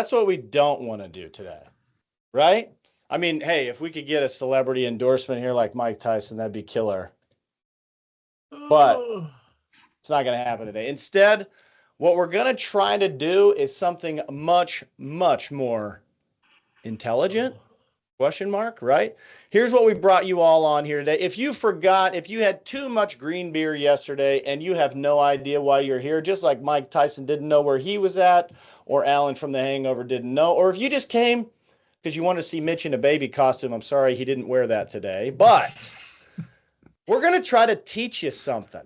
That's what we don't want to do today, right? I mean, hey, if we could get a celebrity endorsement here like Mike Tyson, that'd be killer. But it's not going to happen today. Instead, what we're going to try to do is something much, much more intelligent, question mark, right? Here's what we brought you all on here today. If you forgot, if you had too much green beer yesterday and you have no idea why you're here, just like Mike Tyson didn't know where he was at, or Alan from The Hangover didn't know, or if you just came because you wanted to see Mitch in a baby costume, I'm sorry he didn't wear that today, but we're going to try to teach you something.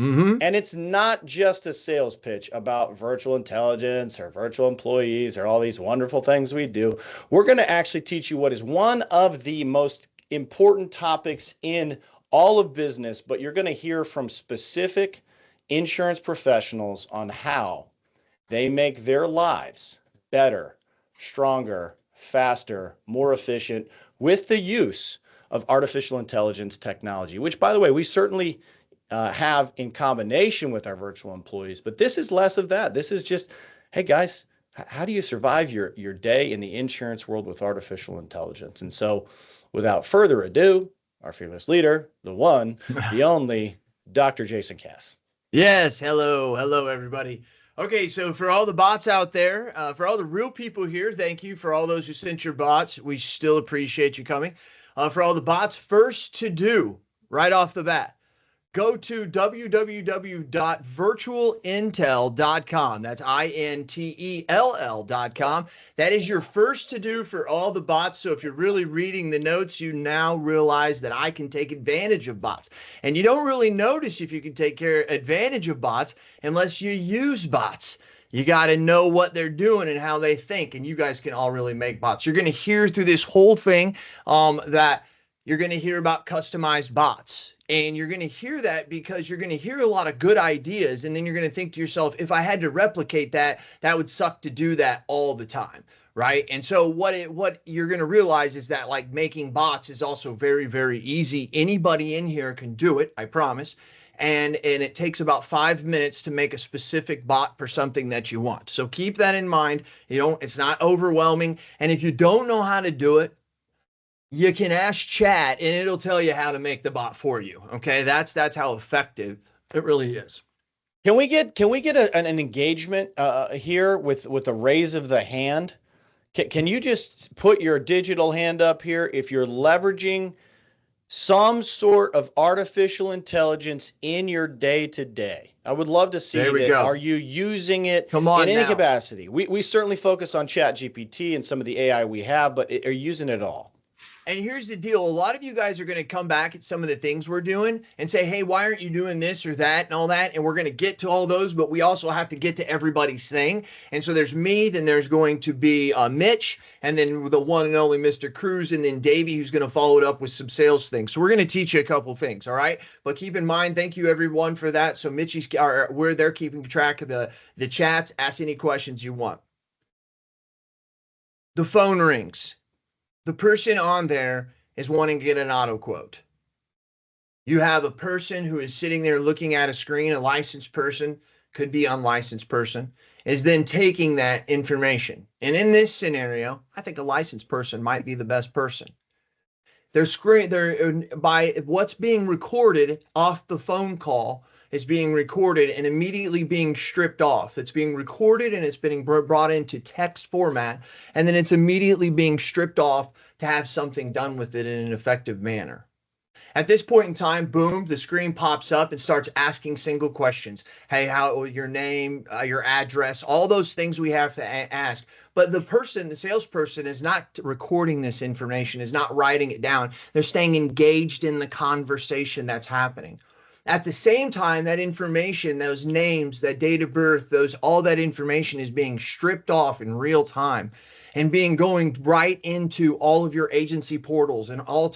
And it's not just a sales pitch about virtual intelligence or virtual employees or all these wonderful things we do. We're going to actually teach you what is one of the most important topics in all of business, but you're going to hear from specific insurance professionals on how they make their lives better, stronger, faster, more efficient with the use of artificial intelligence technology, which, by the way, we certainly have in combination with our virtual employees. But this is less of that. This is just, hey, guys, how do you survive your day in the insurance world with artificial intelligence? And so without further ado, our fearless leader, the one, the only, Dr. Jason Cass. Yes. Hello, everybody. Okay, so for all the bots out there, for all the real people here, thank you. For all those who sent your bots, we still appreciate you coming. For all the bots, first to do, right off the bat, go to www.virtualintel.com. That's INTELL.com. That is your first to do for all the bots. So if you're really reading the notes, you now realize that I can take advantage of bots. And you don't really notice if you can take advantage of bots unless you use bots. You got to know what they're doing and how they think. And you guys can all really make bots. You're going to hear through this whole thing that you're going to hear about customized bots. And you're going to hear that because you're going to hear a lot of good ideas. And then you're going to think to yourself, if I had to replicate that, that would suck to do that all the time. Right. And so what you're going to realize is that like making bots is also very, very easy. Anybody in here can do it. I promise. And it takes about 5 minutes to make a specific bot for something that you want. So keep that in mind. It's not overwhelming. And if you don't know how to do it, you can ask chat and it'll tell you how to make the bot for you. Okay. That's how effective it really is. Can we get an engagement here with a raise of the hand? Can you just put your digital hand up here if you're leveraging some sort of artificial intelligence in your day-to-day? I would love to see that. Are you using it in any capacity? We certainly focus on ChatGPT and some of the AI we have, but are you using it at all? And here's the deal. A lot of you guys are going to come back at some of the things we're doing and say, hey, why aren't you doing this or that and all that? And we're going to get to all those, but we also have to get to everybody's thing. And so there's me, then there's going to be Mitch, and then the one and only Mr. Cruz, and then Davie, who's going to follow it up with some sales things. So we're going to teach you a couple things, all right? But keep in mind, thank you everyone for that. So Mitchie's, we're there keeping track of the chats. Ask any questions you want. The phone rings. The person on there is wanting to get an auto quote. You have a person who is sitting there looking at a screen, a licensed person, could be unlicensed person, is then taking that information. And in this scenario, I think a licensed person might be the best person. By what's being recorded off the phone call is being recorded and immediately being stripped off. It's being recorded and it's being brought into text format, and then it's immediately being stripped off to have something done with it in an effective manner. At this point in time, boom, the screen pops up and starts asking single questions. Hey, your name, your address, all those things we have to ask. But the salesperson is not recording this information, is not writing it down. They're staying engaged in the conversation that's happening. At the same time, that information, those names, that date of birth, all that information is being stripped off in real time and going right into all of your agency portals and all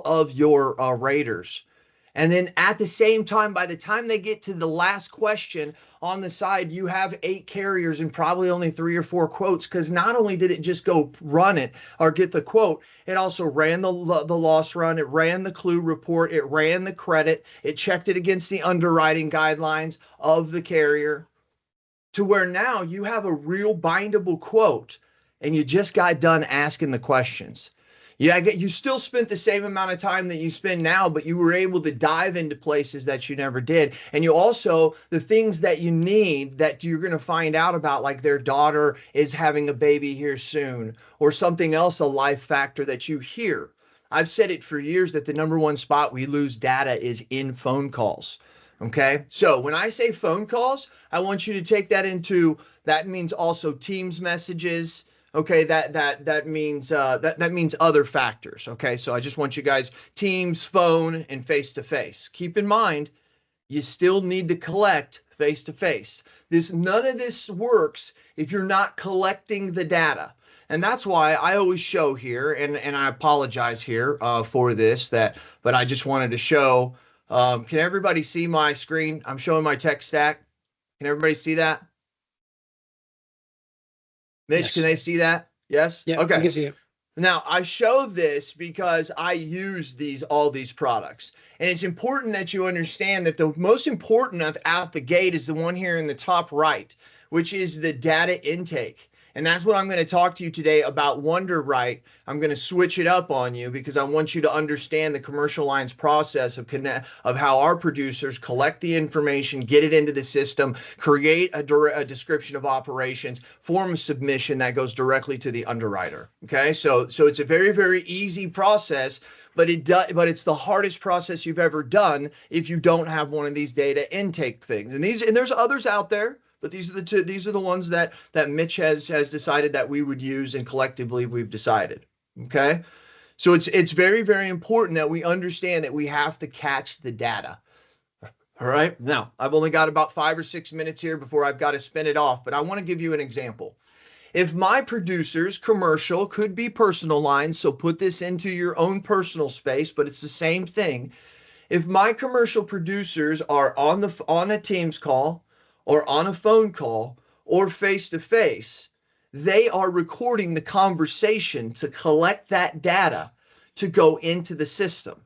of your raters. And then at the same time, by the time they get to the last question on the side, you have 8 carriers and probably only 3 or 4 quotes, because not only did it just go run it or get the quote, it also ran the loss run, it ran the clue report, it ran the credit, it checked it against the underwriting guidelines of the carrier. to where now you have a real bindable quote and you just got done asking the questions. Yeah, you still spent the same amount of time that you spend now, but you were able to dive into places that you never did. And you also, the things that you need that you're going to find out about, like their daughter is having a baby here soon, or something else, a life factor that you hear. I've said it for years that the number one spot we lose data is in phone calls. Okay. So when I say phone calls, I want you to take that into, that means also Teams messages. Okay, that means that means other factors. Okay, so I just want you guys, Teams, phone, and face to face. Keep in mind, you still need to collect face to face. None of this works if you're not collecting the data. And that's why I always show here, and I apologize here for this, but I just wanted to show. Can everybody see my screen? I'm showing my tech stack. Can everybody see that? Mitch, Yes. can they see that? Yes? Yeah, Okay. I can see it. Now, I show this because I use all these products. And it's important that you understand that the most important out the gate is the one here in the top right, which is the data intake. And that's what I'm going to talk to you today about WonderWrite. I'm going to switch it up on you because I want you to understand the commercial lines process of how our producers collect the information, get it into the system, create a description of operations, form a submission that goes directly to the underwriter. Okay, so it's a very, very easy process, but it's the hardest process you've ever done if you don't have one of these data intake things. And there's others out there. But these are the ones that Mitch has decided that we would use, and collectively we've decided. Okay, so it's very, very important that we understand that we have to catch the data. All right. Now I've only got about 5 or 6 minutes here before I've got to spin it off, but I want to give you an example. If my producers, commercial, could be personal lines, so put this into your own personal space, but it's the same thing. If my commercial producers are on a Teams call, or on a phone call, or face-to-face, they are recording the conversation to collect that data to go into the system.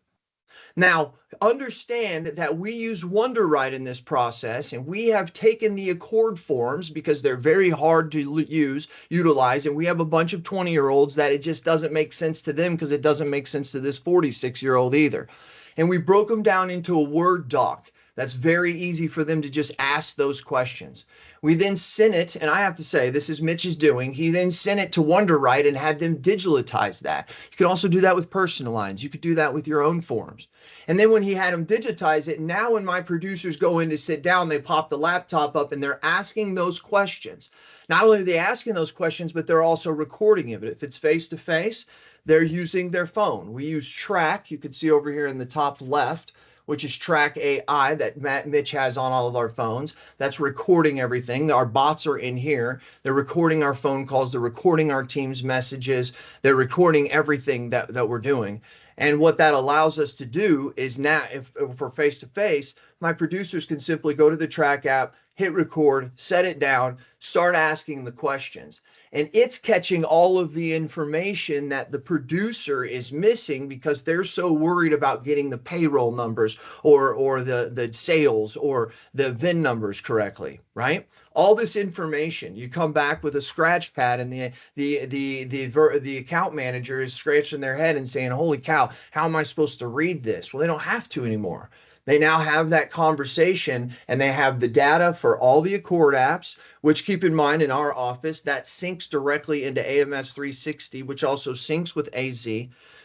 Now, understand that we use WonderWrite in this process, and we have taken the Accord forms because they're very hard to utilize, and we have a bunch of 20-year-olds that it just doesn't make sense to them because it doesn't make sense to this 46-year-old either. And we broke them down into a Word doc. That's very easy for them to just ask those questions. We then sent it, and I have to say, this is Mitch's doing. He then sent it to WonderWrite and had them digitize that. You can also do that with personal lines. You could do that with your own forms. And then when he had them digitize it, now when my producers go in to sit down, they pop the laptop up and they're asking those questions. Not only are they asking those questions, but they're also recording it. If it's face-to-face, they're using their phone. We use Track. You can see over here in the top left, which is Track AI that Mitch has on all of our phones. That's recording everything. Our bots are in here. They're recording our phone calls. They're recording our Teams messages. They're recording everything that we're doing. And what that allows us to do is now, if we're face-to-face, my producers can simply go to the Track app, hit record, set it down, start asking the questions. And it's catching all of the information that the producer is missing because they're so worried about getting the payroll numbers or the sales or the VIN numbers correctly, right? All this information, you come back with a scratch pad, and the account manager is scratching their head and saying, "Holy cow, how am I supposed to read this?" Well, they don't have to anymore. They now have that conversation, and they have the data for all the Accord apps, which, keep in mind, in our office, that syncs directly into AMS 360, which also syncs with AZ.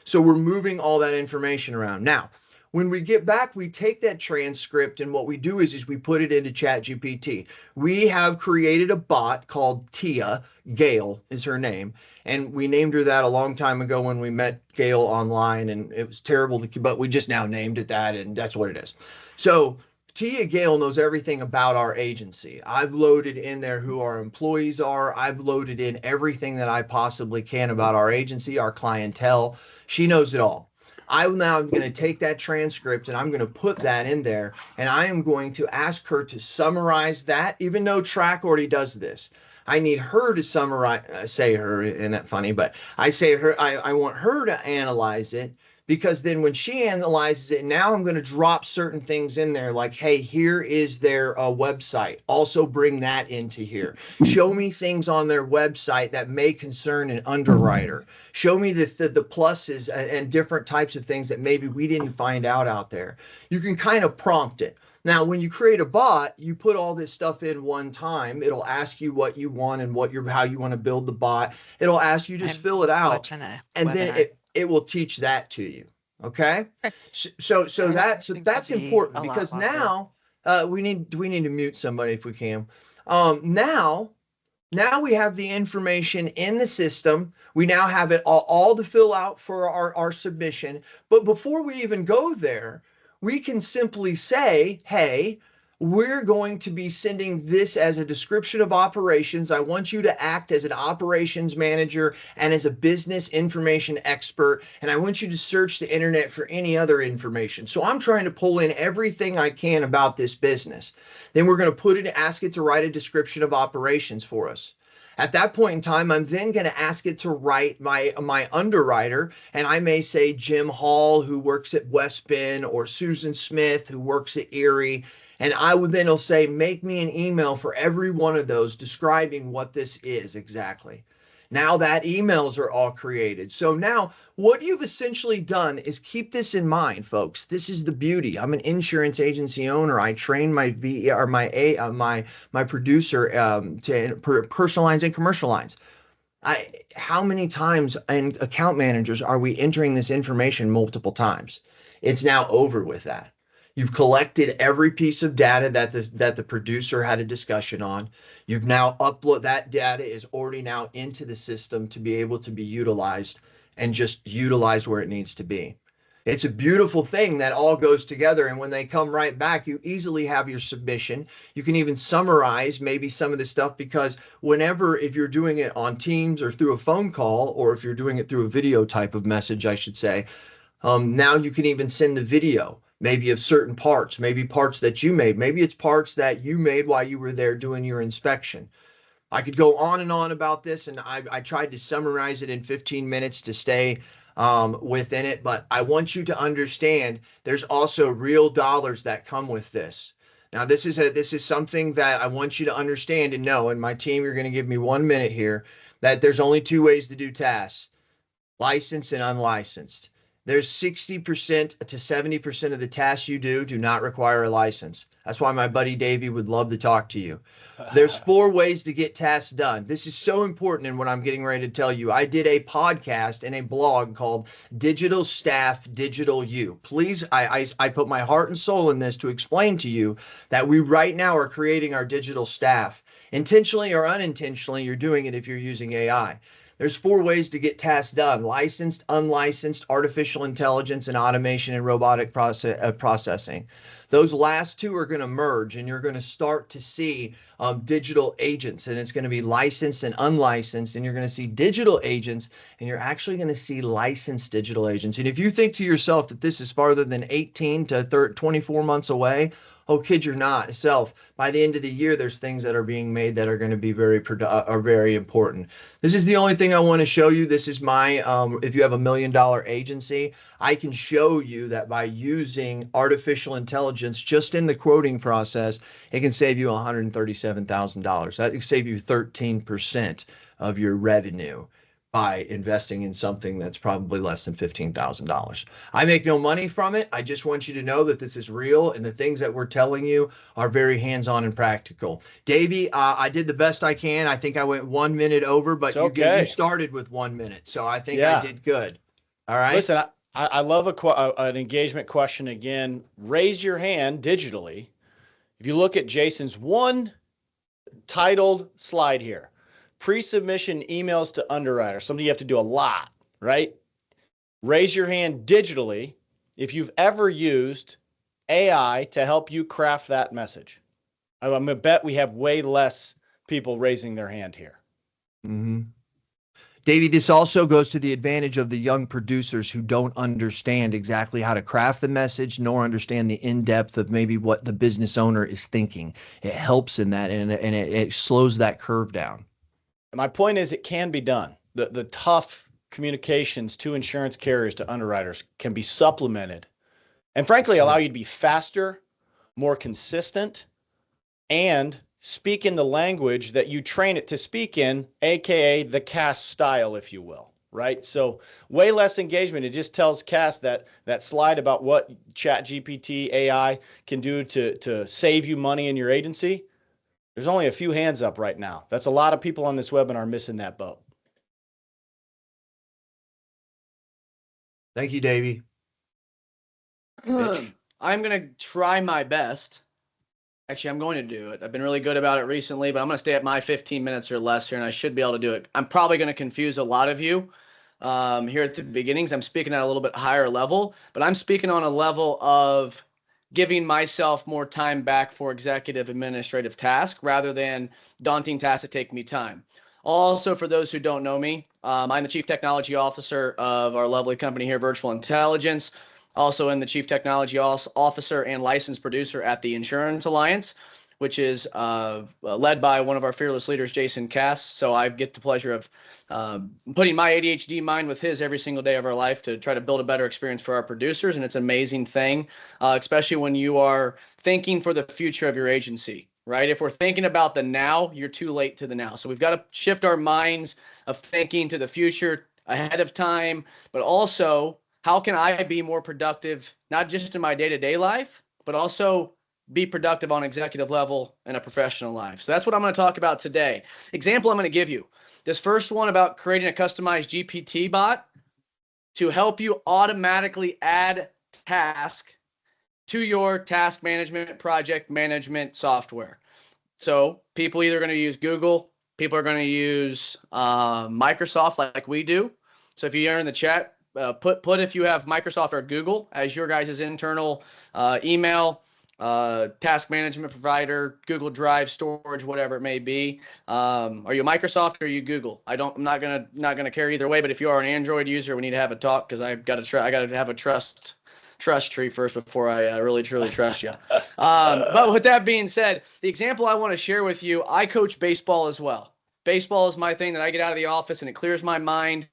So we're moving all that information around. Now, when we get back, we take that transcript, and what we do is we put it into ChatGPT. We have created a bot called Tia. Gail is her name, and we named her that a long time ago when we met Gail online, and it was terrible, but we just now named it that, and that's what it is. So Tia Gail knows everything about our agency. I've loaded in there who our employees are. I've loaded in everything that I possibly can about our agency, our clientele. She knows it all. I'm now going to take that transcript and I'm going to put that in there, and I am going to ask her to summarize that, even though Track already does this. I need her to summarize, I say her, isn't that funny? But I say her, I want her to analyze it, because then when she analyzes it, now I'm going to drop certain things in there like, hey, here is their website. Also bring that into here. Show me things on their website that may concern an underwriter. Show me the pluses and different types of things that maybe we didn't find out there. You can kind of prompt it. Now, when you create a bot, you put all this stuff in one time. It'll ask you what you want and how you want to build the bot. It'll ask you just fill it out, and then it will teach that to you. Okay. So that's important, because now we need to mute somebody if we can. Now we have the information in the system. We now have it all to fill out for our submission. But before we even go there, we can simply say, hey, we're going to be sending this as a description of operations. I want you to act as an operations manager and as a business information expert. And I want you to search the internet for any other information. So I'm trying to pull in everything I can about this business. Then we're going to ask it to write a description of operations for us. At that point in time, I'm then going to ask it to write my underwriter, and I may say Jim Hall, who works at West Bend, or Susan Smith, who works at Erie, and it'll say, make me an email for every one of those describing what this is exactly. Now that emails are all created. So now what you've essentially done is keep this in mind, folks. This is the beauty. I'm an insurance agency owner. I train my my producer to personal and commercial lines. How many times in account managers are we entering this information multiple times? It's now over with that. You've collected every piece of data that the producer had a discussion on. You've now uploaded that data is already now into the system to be able to be utilized and just utilized where it needs to be. It's a beautiful thing that all goes together. And when they come right back, you easily have your submission. You can even summarize maybe some of the stuff, because if you're doing it on Teams or through a phone call, or if you're doing it through a video type of message, I should say, now you can even send the video, maybe of certain parts, maybe parts that you made, maybe it's parts that you made while you were there doing your inspection. I could go on and on about this, and I tried to summarize it in 15 minutes to stay within it, but I want you to understand there's also real dollars that come with this. Now, this is something that I want you to understand and know, and my team, you're going to give me 1 minute here, that there's only 2 ways to do tasks: licensed and unlicensed. There's 60% to 70% of the tasks you do not require a license. That's why my buddy Davie would love to talk to you. There's 4 ways to get tasks done. This is so important in what I'm getting ready to tell you. I did a podcast and a blog called Digital Staff, Digital You. Please, I put my heart and soul in this to explain to you that we right now are creating our digital staff. Intentionally or unintentionally, you're doing it if you're using AI. There's 4 ways to get tasks done: licensed, unlicensed, artificial intelligence, and automation and robotic processing. Those last 2 are going to merge, and you're going to start to see digital agents, and it's going to be licensed and unlicensed, and you're going to see digital agents, and you're actually going to see licensed digital agents. And if you think to yourself that this is farther than 18 to 24 months away, oh, kid, you're not. By the end of the year, there's things that are being made that are going to be very important. This is the only thing I want to show you. This is my, if you have $1 million agency, I can show you that by using artificial intelligence just in the quoting process, it can save you $137,000. That can save you 13% of your revenue by investing in something that's probably less than $15,000. I make no money from it. I just want you to know that this is real, and the things that we're telling you are very hands-on and practical. Davie, I did the best I can. I think I went 1 minute over, but you started with 1 minute, so I think I did good. All right. Listen, I love an engagement question again. Raise your hand digitally. If you look at Jason's one titled slide here, pre-submission emails to underwriters, something you have to do a lot, right? Raise your hand digitally if you've ever used AI to help you craft that message. I'm going to bet we have way less people raising their hand here. Mm-hmm. Davie, this also goes to the advantage of the young producers who don't understand exactly how to craft the message, nor understand the in-depth of maybe what the business owner is thinking. It helps in that, and it slows that curve down. My point is, it can be done. The tough communications to insurance carriers, to underwriters can be supplemented and frankly allow you to be faster, more consistent, and speak in the language that you train it to speak in, aka the CAS style, if you will, right? So way less engagement. It just tells CAS that slide about what ChatGPT AI can do to save you money in your agency. There's only a few hands up right now. That's a lot of people on this webinar missing that boat. Thank you, Davie. I'm going to try my best. Actually, I'm going to do it. I've been really good about it recently, but I'm going to stay at my 15 minutes or less here, and I should be able to do it. I'm probably going to confuse a lot of you here at the beginnings. I'm speaking at a little bit higher level, but I'm speaking on a level of giving myself more time back for executive administrative tasks rather than daunting tasks that take me time. Also, for those who don't know me, I'm the Chief Technology Officer of our lovely company here, Virtual Intelligence. Also, am the Chief Technology Officer and licensed producer at the Insurance Alliance, which is led by one of our fearless leaders, Jason Cass. So I get the pleasure of putting my ADHD mind with his every single day of our life to try to build a better experience for our producers. And it's an amazing thing, especially when you are thinking for the future of your agency, right? If we're thinking about the now, you're too late to the now. So we've got to shift our minds of thinking to the future ahead of time, but also how can I be more productive, not just in my day-to-day life, but also be productive on executive level and a professional life. So that's what I'm going to talk about today. Example I'm going to give you. This first one about creating a customized GPT bot to help you automatically add task to your task management, project management software. So people either going to use Google, people are going to use Microsoft like we do. So if you are in the chat, put if you have Microsoft or Google as your guys' internal email, task management provider, Google Drive, storage, whatever it may be. Are you Microsoft or are you Google? I'm not gonna care either way. But if you are an Android user, we need to have a talk because I got to have a trust tree first before I really truly trust you. But with that being said, the example I want to share with you, I coach baseball as well. Baseball is my thing that I get out of the office and it clears my mind.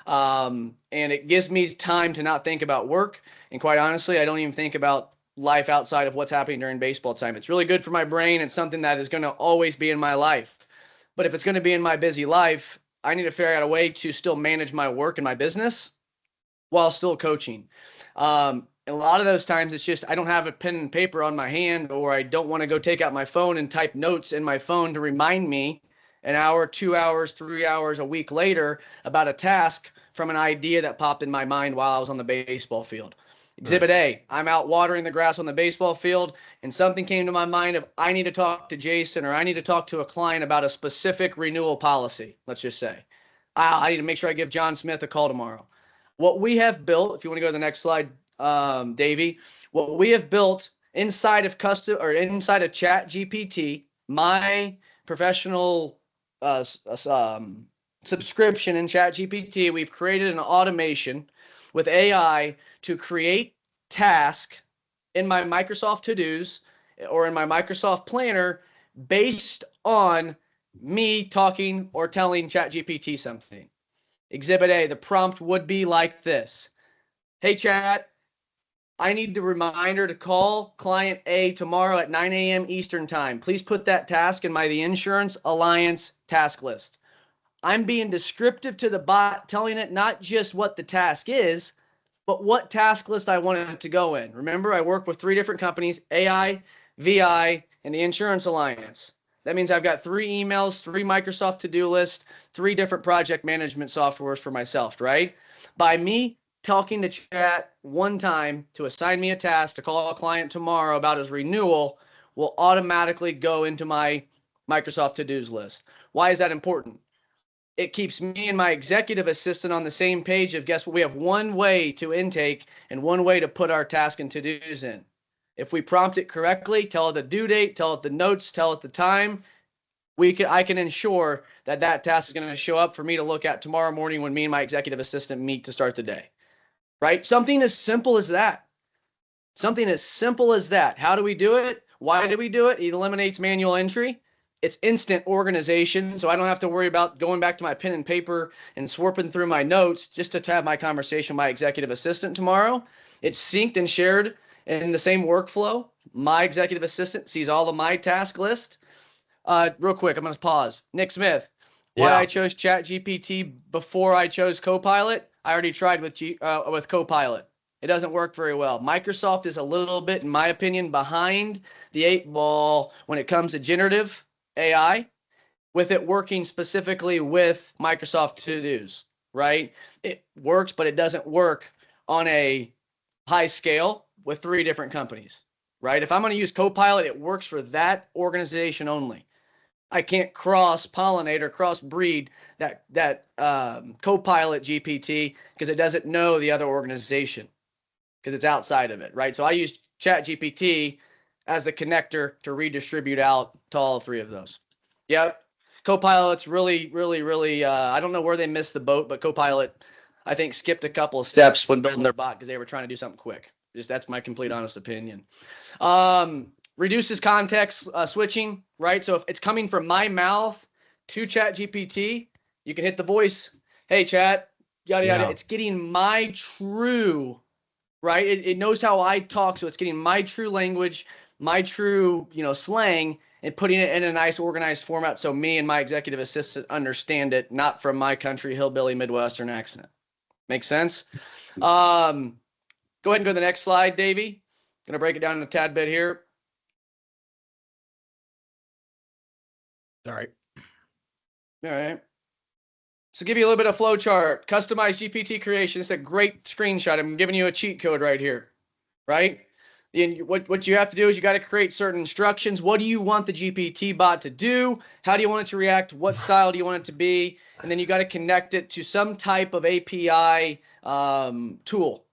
And it gives me time to not think about work. And quite honestly, I don't even think about life outside of what's happening during baseball time. It's really good for my brain. It's something that is going to always be in my life. But if it's going to be in my busy life, I need to figure out a way to still manage my work and my business while still coaching. And a lot of those times it's just I don't have a pen and paper on my hand, or I don't want to go take out my phone and type notes in my phone to remind me an hour, 2 hours, 3 hours, a week later about a task from an idea that popped in my mind while I was on the baseball field. Exhibit A, I'm out watering the grass on the baseball field and something came to my mind of I need to talk to Jason or I need to talk to a client about a specific renewal policy, let's just say. I need to make sure I give John Smith a call tomorrow. What we have built, if you want to go to the next slide, Davie, what we have built inside of inside of ChatGPT, my professional subscription in ChatGPT, we've created an automation with AI to create task in my Microsoft To-Dos or in my Microsoft Planner based on me talking or telling ChatGPT something. Exhibit A, the prompt would be like this. Hey, Chat, I need the reminder to call client A tomorrow at 9 a.m. Eastern time. Please put that task in the Insurance Alliance task list. I'm being descriptive to the bot, telling it not just what the task is, but what task list I want it to go in. Remember, I work with 3 different companies, AI, VI, and the Insurance Alliance. That means I've got 3 emails, 3 Microsoft to-do lists, 3 different project management softwares for myself, right? By me talking to Chat one time to assign me a task to call a client tomorrow about his renewal will automatically go into my Microsoft to-dos list. Why is that important? It keeps me and my executive assistant on the same page of, guess what, we have one way to intake and one way to put our task and to-dos in. If we prompt it correctly, tell it the due date, tell it the notes, tell it the time, I can ensure that that task is going to show up for me to look at tomorrow morning when me and my executive assistant meet to start the day, right? Something as simple as that. Something as simple as that. How do we do it? Why do we do it? It eliminates manual entry. It's instant organization, so I don't have to worry about going back to my pen and paper and swarping through my notes just to have my conversation with my executive assistant tomorrow. It's synced and shared in the same workflow. My executive assistant sees all of my task list. Real quick, I'm going to pause. Nick Smith, why I chose ChatGPT before I chose Copilot. I already tried with Copilot. It doesn't work very well. Microsoft is a little bit, in my opinion, behind the 8 ball when it comes to generative AI, with it working specifically with Microsoft To-Dos, right? It works, but it doesn't work on a high scale with 3 different companies, right? If I'm going to use Copilot, it works for that organization only. I can't cross-pollinate or cross-breed that Copilot GPT because it doesn't know the other organization because it's outside of it, right? So I use ChatGPT as the connector to redistribute out to all 3 of those. Yep. Copilot's really, really, really, I don't know where they missed the boat, but Copilot, I think, skipped a couple of steps when building their bot because they were trying to do something quick. Just that's my complete honest opinion. Reduces context switching, right? So if it's coming from my mouth to ChatGPT, you can hit the voice. Hey, chat, yada, yada. It's getting my true, right? It knows how I talk, so it's getting my true language, my true, slang, and putting it in a nice organized format so me and my executive assistant understand it, not from my country hillbilly Midwestern accent. Make sense? Go ahead and go to the next slide, Davie. Gonna break it down in a tad bit here. All right. So give you a little bit of flow chart. Customized GPT creation. It's a great screenshot. I'm giving you a cheat code right here, right? And what you have to do is you got to create certain instructions. What do you want the GPT bot to do? How do you want it to react? What style do you want it to be? And then you got to connect it to some type of API tool.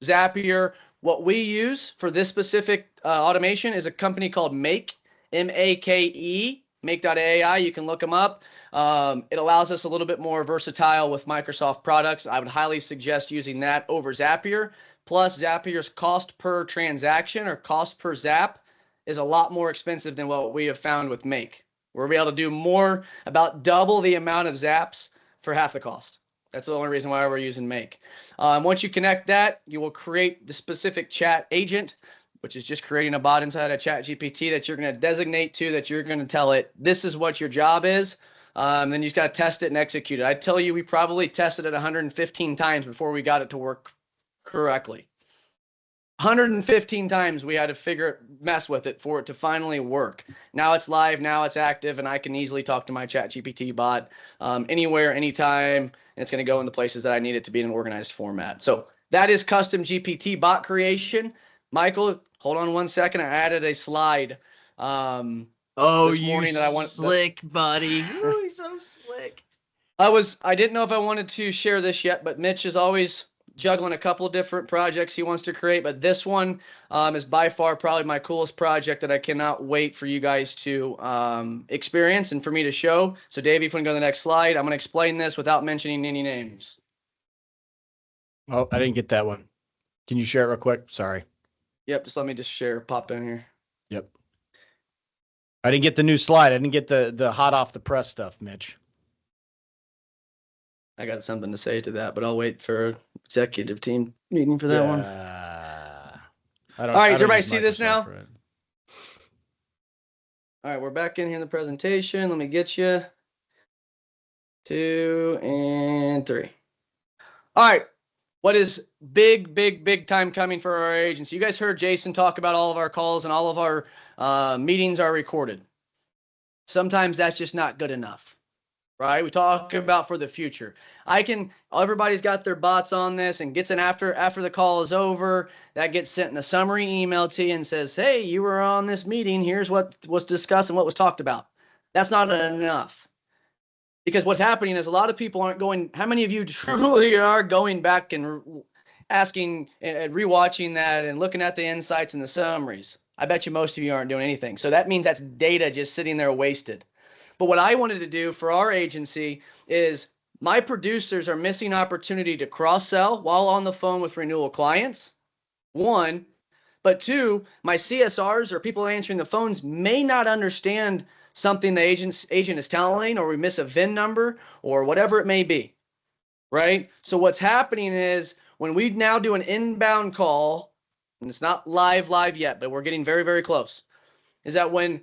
Zapier. What we use for this specific automation is a company called Make, M-A-K-E. Make.ai, you can look them up. It allows us a little bit more versatile with Microsoft products. I would highly suggest using that over Zapier. Plus, Zapier's cost per transaction or cost per zap is a lot more expensive than what we have found with Make. We're able to do more, about double the amount of zaps for half the cost. That's the only reason why we're using Make. Once you connect that, you will create the specific chat agent, which is just creating a bot inside of ChatGPT that you're going to designate to, that you're going to tell it, this is what your job is. Then you just got to test it and execute it. I tell you, we probably tested it 115 times before we got it to work correctly. 115 times we had to mess with it for it to finally work. Now it's live, now it's active, and I can easily talk to my ChatGPT bot anywhere, anytime, and it's going to go in the places that I need it to be in an organized format. So that is custom GPT bot creation. Michael, hold on 1 second. I added a slide this morning that I want. Slick, buddy. Oh, he's so slick. I didn't know if I wanted to share this yet, but Mitch is always juggling a couple different projects he wants to create. But this one is by far probably my coolest project that I cannot wait for you guys to experience and for me to show. So Davey, if you want to go to the next slide, I'm going to explain this without mentioning any names. Oh, I didn't get that one. Can you share it real quick? Sorry. Yep, just let me share, pop in here. Yep. I didn't get the new slide. I didn't get the hot off the press stuff, Mitch. I got something to say to that, but I'll wait for executive team meeting for that one. All right, does everybody see this now? All right, we're back in here in the presentation. Let me get you. 2 and 3. All right. What is big time coming for our agency? You guys heard Jason talk about all of our calls and all of our meetings are recorded. Sometimes that's just not good enough, right? We talk about for the future. Everybody's got their bots on this and gets in after the call is over, that gets sent in a summary email to you and says, hey, you were on this meeting. Here's what was discussed and what was talked about. That's not enough. Because what's happening is a lot of people aren't going, how many of you truly are going back and asking and rewatching that and looking at the insights and the summaries? I bet you most of you aren't doing anything. So that means that's data just sitting there wasted. But what I wanted to do for our agency is my producers are missing opportunity to cross-sell while on the phone with renewal clients, 1. But 2, my CSRs or people answering the phones may not understand something the agent is telling, or we miss a VIN number, or whatever it may be, right? So what's happening is when we now do an inbound call, and it's not live yet, but we're getting very, very close, is that when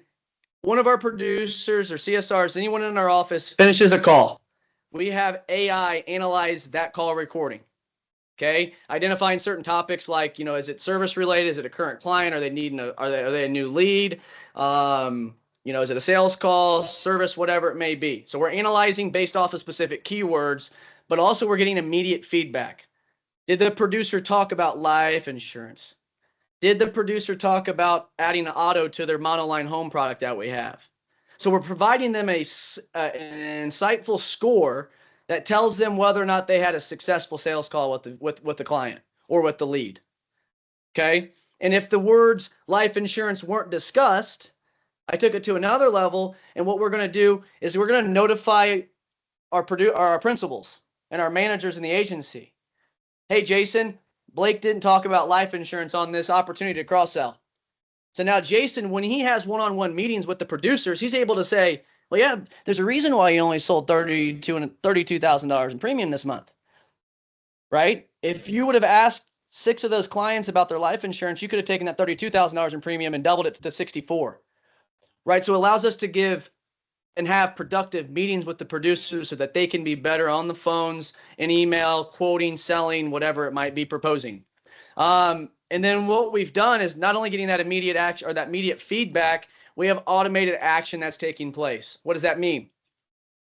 one of our producers or CSRs, anyone in our office finishes a call, we have AI analyze that call recording. Okay, identifying certain topics like, you know, is it service related? Is it a current client? Are they a new lead? You know, is it a sales call, service, whatever it may be? So we're analyzing based off of specific keywords, but also we're getting immediate feedback. Did the producer talk about life insurance? Did the producer talk about adding an auto to their monoline home product that we have? So we're providing them an insightful score that tells them whether or not they had a successful sales call with the client or with the lead. Okay. And if the words life insurance weren't discussed, I took it to another level. And what we're going to do is we're going to notify our principals and our managers in the agency. Hey, Jason, Blake didn't talk about life insurance on this opportunity to cross-sell. So now Jason, when he has one-on-one meetings with the producers, he's able to say, well, yeah, there's a reason why you only sold $32,000 in premium this month, right? If you would have asked 6 of those clients about their life insurance, you could have taken that $32,000 in premium and doubled it to 64, right? So it allows us to give and have productive meetings with the producers so that they can be better on the phones, in email, quoting, selling, whatever it might be proposing. And then what we've done is not only getting that immediate action or that immediate feedback, we have automated action that's taking place. What does that mean?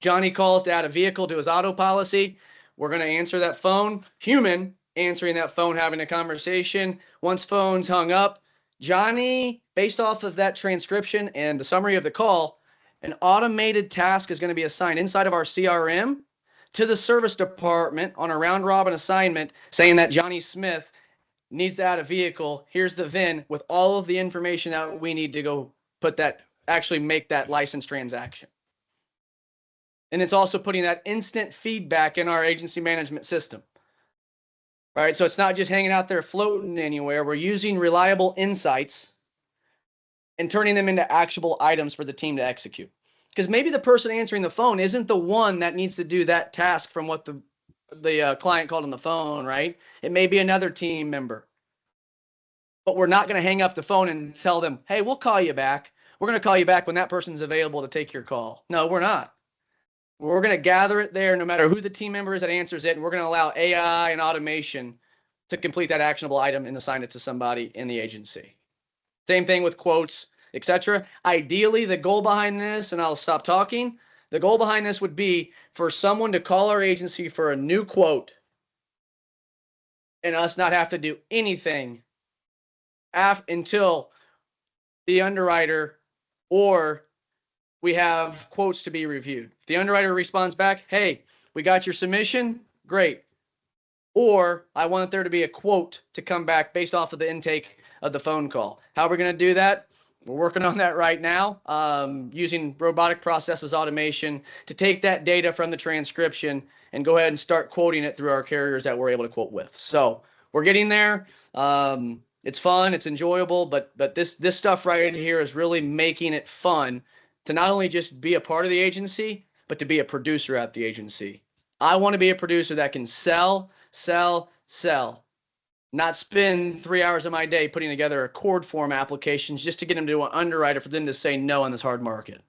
Johnny calls to add a vehicle to his auto policy. We're going to answer that phone, human answering that phone, having a conversation. Once phone's hung up, Johnny, based off of that transcription and the summary of the call, an automated task is going to be assigned inside of our CRM to the service department on a round robin assignment saying that Johnny Smith needs to add a vehicle. Here's the VIN with all of the information that we need to go actually make that license transaction. And it's also putting that instant feedback in our agency management system. All right, so it's not just hanging out there floating anywhere. We're using reliable insights and turning them into actionable items for the team to execute. Because maybe the person answering the phone isn't the one that needs to do that task from what the client called on the phone, right? It may be another team member. But we're not going to hang up the phone and tell them, hey, we'll call you back. We're going to call you back when that person's available to take your call. No, we're not. We're going to gather it there no matter who the team member is that answers it. And we're going to allow AI and automation to complete that actionable item and assign it to somebody in the agency. Same thing with quotes, etc. Ideally, the goal behind this, and I'll stop talking, the goal behind this would be for someone to call our agency for a new quote and us not have to do anything until the underwriter or we have quotes to be reviewed. If the underwriter responds back, hey, we got your submission, great. Or I want there to be a quote to come back based off of the intake of the phone call. How are we going to do that? We're working on that right now, using robotic processes automation to take that data from the transcription and go ahead and start quoting it through our carriers that we're able to quote with. So we're getting there. It's fun, it's enjoyable, but this stuff right here is really making it fun to not only just be a part of the agency, but to be a producer at the agency. I want to be a producer that can sell, not spend 3 hours of my day putting together accord form applications just to get them to an underwriter for them to say no in this hard market.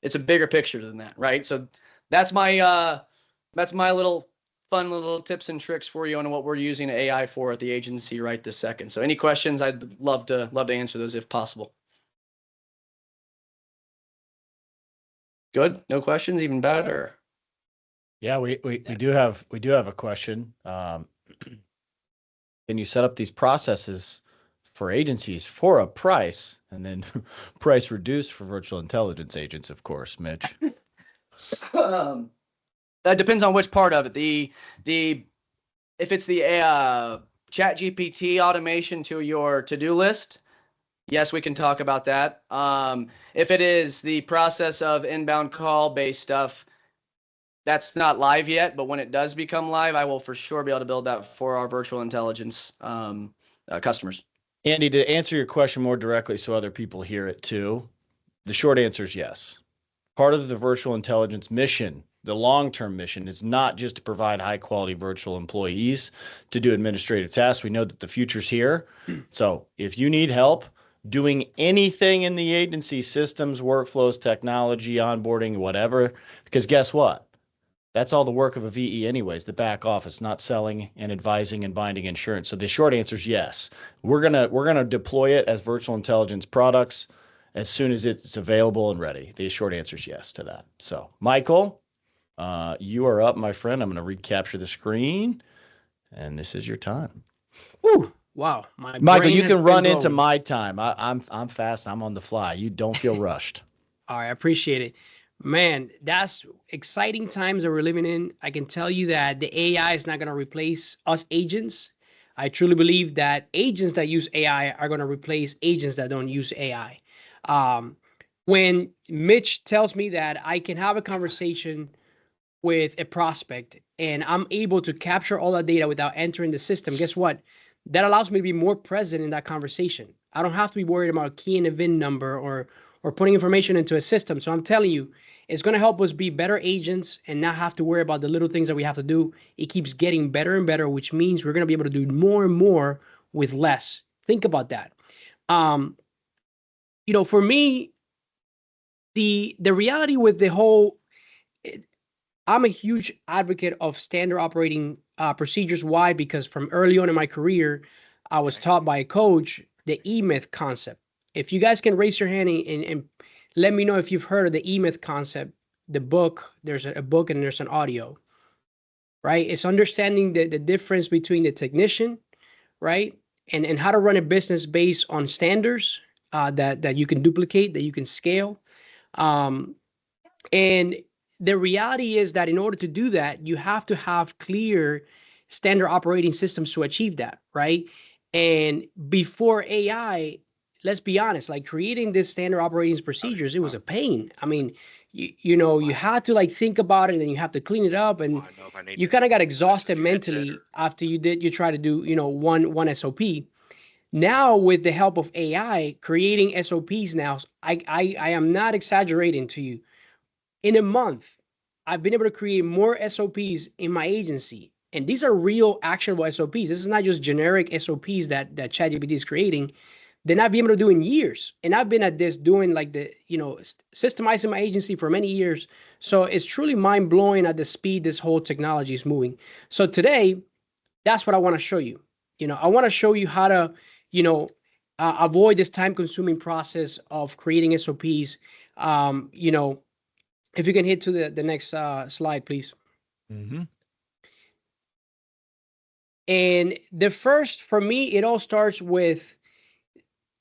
It's a bigger picture than that, right? So that's my little fun little tips and tricks for you on what we're using AI for at the agency right this second. So any questions, I'd love to answer those if possible. Good. No questions, even better. Yeah, we do have a question. Can you set up these processes for agencies for a price and then price reduced for virtual intelligence agents, of course, Mitch? That depends on which part of it. If it's the chat GPT automation to your to-do list, yes, we can talk about that. If it is the process of inbound call based stuff, that's not live yet, but when it does become live, I will for sure be able to build that for our virtual intelligence customers. Andy, to answer your question more directly so other people hear it too, the short answer is yes. part of the virtual intelligence mission, the long-term mission, is not just to provide high-quality virtual employees to do administrative tasks. We know that the future's here. So if you need help doing anything in the agency, systems, workflows, technology, onboarding, whatever, because guess what? That's all the work of a VE anyways, the back office, not selling and advising and binding insurance. So the short answer is yes. We're gonna deploy it as virtual intelligence products as soon as it's available and ready. The short answer is yes to that. So Michael, you are up, my friend. I'm gonna recapture the screen, and this is your time. Woo. Wow. Michael, you can run into my time. I'm fast. I'm on the fly. You don't feel rushed. All right, I appreciate it. Man, that's exciting times that we're living in. I can tell you that the AI is not going to replace us agents. I truly believe that agents that use AI are going to replace agents that don't use AI. When Mitch tells me that I can have a conversation with a prospect and I'm able to capture all that data without entering the system, guess what? That allows me to be more present in that conversation. I don't have to be worried about keying a VIN number or putting information into a system. So I'm telling you, it's going to help us be better agents and not have to worry about the little things that we have to do. It keeps getting better and better, which means we're going to be able to do more and more with less. Think about that. For me, the reality with the whole, I'm a huge advocate of standard operating procedures. Why? Because from early on in my career, I was taught by a coach the E-Myth concept. If you guys can raise your hand and let me know if you've heard of the E-Myth concept, the book, there's a book and there's an audio, right? It's understanding the difference between the technician, right? And how to run a business based on standards that you can duplicate, that you can scale. And the reality is that in order to do that, you have to have clear standard operating systems to achieve that, right? And before AI, let's be honest, like creating this standard operating procedures, it was a pain. I mean, you had to like think about it and you have to clean it up, and you kind of got exhausted mentally after you try to do, one SOP. Now with the help of AI, creating SOPs now, I am not exaggerating to you. In a month, I've been able to create more SOPs in my agency. And these are real actionable SOPs. This is not just generic SOPs that ChatGPT is creating. Then I've been able to do in years. And I've been at this doing like systemizing my agency for many years. So it's truly mind blowing at the speed this whole technology is moving. So today, that's what I want to show you. I want to show you how to, avoid this time consuming process of creating SOPs. If you can hit to the next slide, please. Mm-hmm. And the first, for me, it all starts with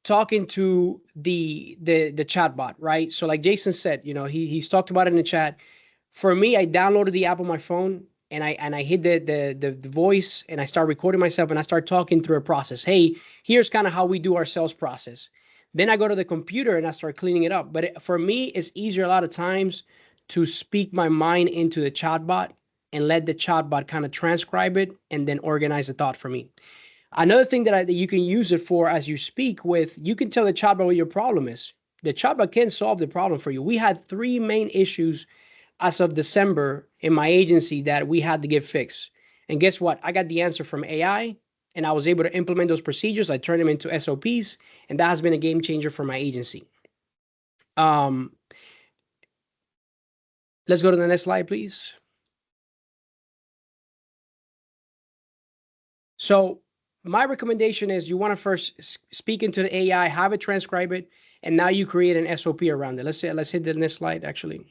talking to the chatbot, right? So like Jason said, he's talked about it in the chat. For me, I downloaded the app on my phone and I hit the voice and I start recording myself and I start talking through a process. Hey, here's kind of how we do our sales process. Then I go to the computer and I start cleaning it up. But for me, it's easier a lot of times to speak my mind into the chatbot and let the chatbot kind of transcribe it and then organize the thought for me. Another thing that you can use it for as you speak with, you can tell the chatbot what your problem is. The chatbot can solve the problem for you. We had 3 main issues as of December in my agency that we had to get fixed. And guess what? I got the answer from AI and I was able to implement those procedures. I turned them into SOPs, and that has been a game changer for my agency. Let's go to the next slide, please. So my recommendation is you want to first speak into the AI, have it transcribe it, and now you create an SOP around it. Let's hit the next slide, actually.